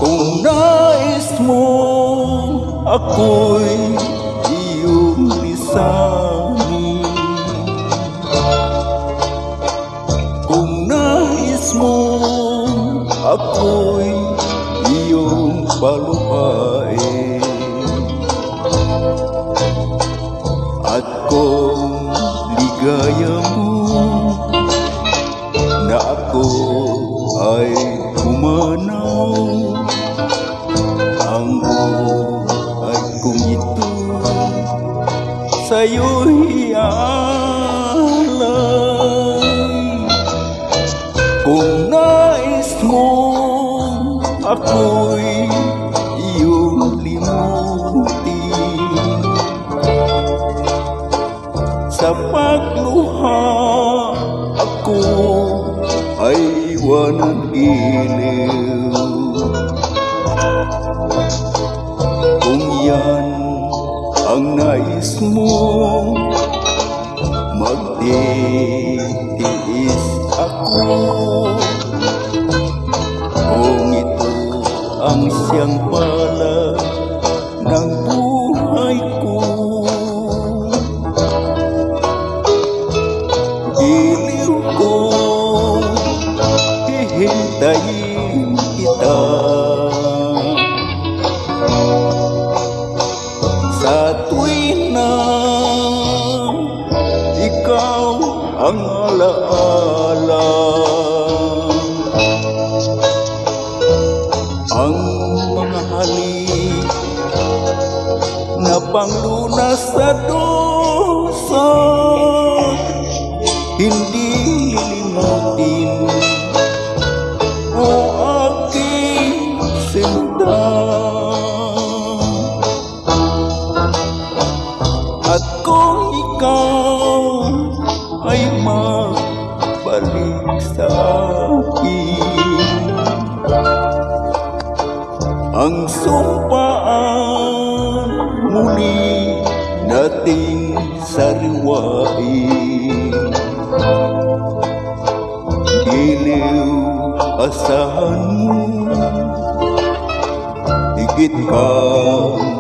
Kung nais mo ako'y iyong lisanin, kung nais mo ako'y iyong paluhain, at kung ligaya mo na ako ay humanaw, ang buhay kong ito sa'yo'y iaalay. Kung nais mo ako'y iyong limutin, sa pagluha ako ay iwanan giliw. Kung yan ang nais mo, magtitiis ako. Kung ito ang siyang pala ng buhay ko, giliw ko, hihintayin kita. Sa tuwing na ikaw ang alaala, ang mga halik na panglunas sa dosa, hindi lilimutin o aking sinundan. At kung ikaw ay magbalik sa akin, ang sumpaan muli nating sariwain. Giliw, asahan mo, higit kang